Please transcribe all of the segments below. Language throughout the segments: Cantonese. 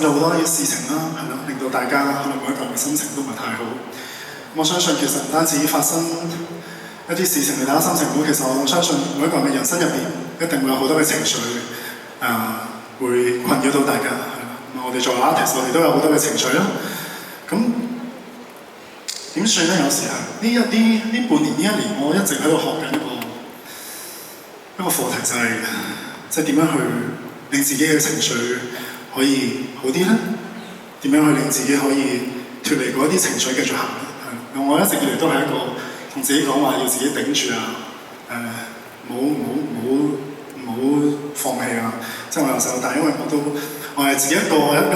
咗好多事情啦，係咯，令到大家可能每一個人嘅心情都唔係太好。我相信其實唔單止發生一啲事情令大家心情好，其實我相信每一個人嘅人生入邊一定會有好多嘅情緒會困擾到大家。我哋作為 artist， 我哋都有好多嘅情緒啦。咁點算咧？有時候呢半年呢一年，我一直喺度學緊一個課題，就係點樣去令自己嘅情緒可以好啲咧？點樣去令自己可以脫離嗰啲情緒繼續行咧？我一直以嚟都係一個同自己講話要自己頂住唔好放棄啊！即係我由細到大，因為我係自己一個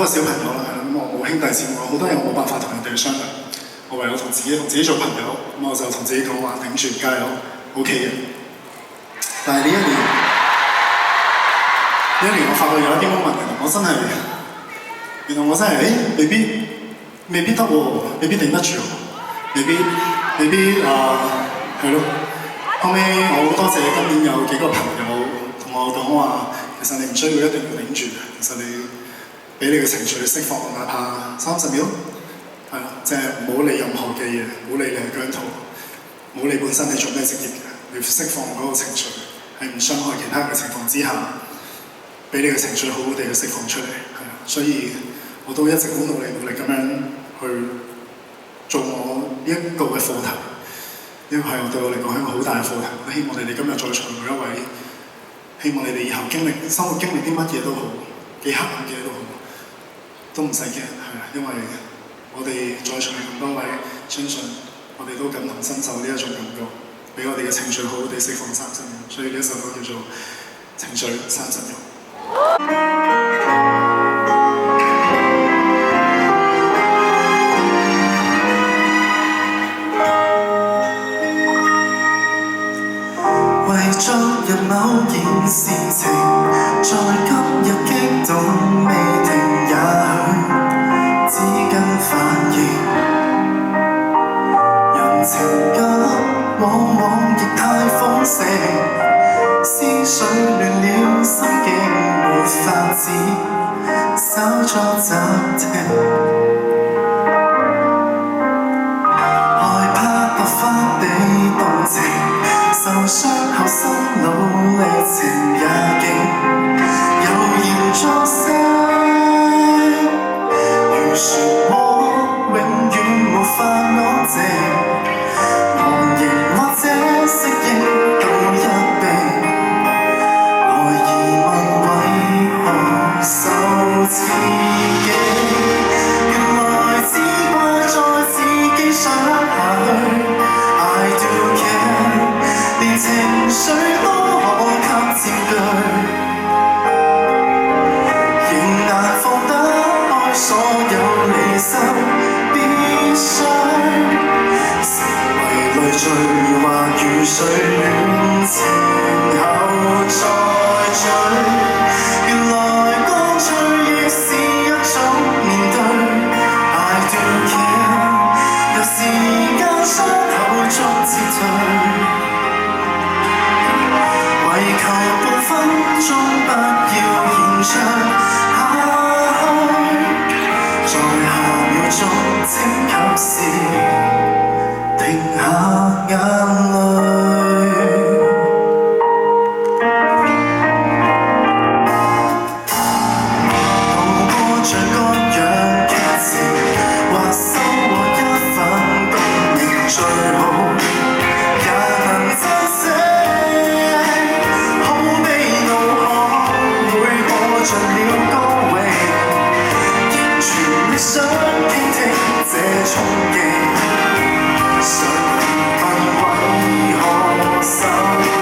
小朋友啦，咁我冇兄弟姊妹，好多嘢我冇辦法同人哋商量，我唯有同自己做朋友，咁我就同自己講話頂住，加油 ，OK 嘅。但係呢一年我發覺有一啲moment，原來我真係未必得喎，未必頂得住喎，未必係咯。後尾我好多謝今年有幾個朋友同我講話，其實你唔需要一定要頂住，其實你俾你嘅情緒釋放，哪怕30秒，係啦，即係唔好理任何嘅嘢，唔好理你係姜濤，唔好理本身你做咩職業嘅，你釋放嗰個情緒，喺唔傷害其他嘅情況之下，俾你嘅情緒好好地去釋放出嚟，係啊，所以我都一直好努力咁樣去做我呢一個嘅課題。呢個係對我嚟講係一個好大嘅課題。我希望你哋今日在場每一位，希望你哋以後生活經歷啲乜嘢都好，幾黑暗嘅都好，都唔使驚，係啊，因為我哋在場咁多位，相信我哋都感同身受呢一種感覺，俾我哋嘅情緒好好地釋放30秒。所以呢一首歌叫做《情緒30秒》。昨日某件事情，在今日激動未停，也許只跟反應。人情感往往亦太豐盛，思緒亂了，心境沒法子稍作暫停。害怕突發地動情，受傷後心路歷程也勁，悠然作聲，如漩渦永遠無法安靜，旁形或者適應到一並，來疑問為何受刺激，原來只怪在自己想下去。I do care， 連情緒都可給佔據，仍難放得開所有離心，必須成為累贅，或如水暖前後再聚。原來乾脆亦是一種面對。I do care， 有時間傷口中撤退。為求半分鐘不要延長下去，在下秒鐘請及時停下眼淚。渡過像各樣劇情，或收穫一份共鳴最好，也能珍惜。盡了高榮，仍全力想傾聽這衝擊，想問為何受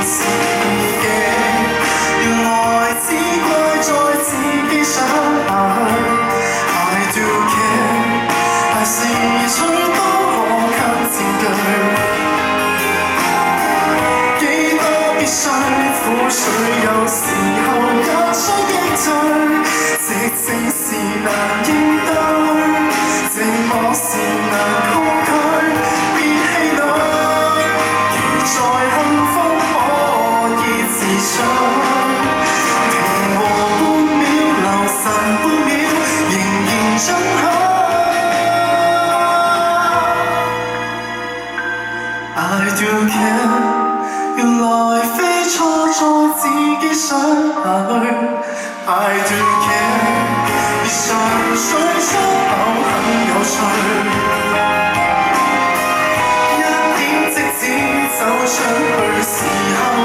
刺激，原來只怪在自己想下去。I do care， 係時趣都可給佔據，幾多必須苦水，有時候也需擊退，直情是難應對，寂寞是難控劇，而常最粗口很有趣。一點即止走出去時候。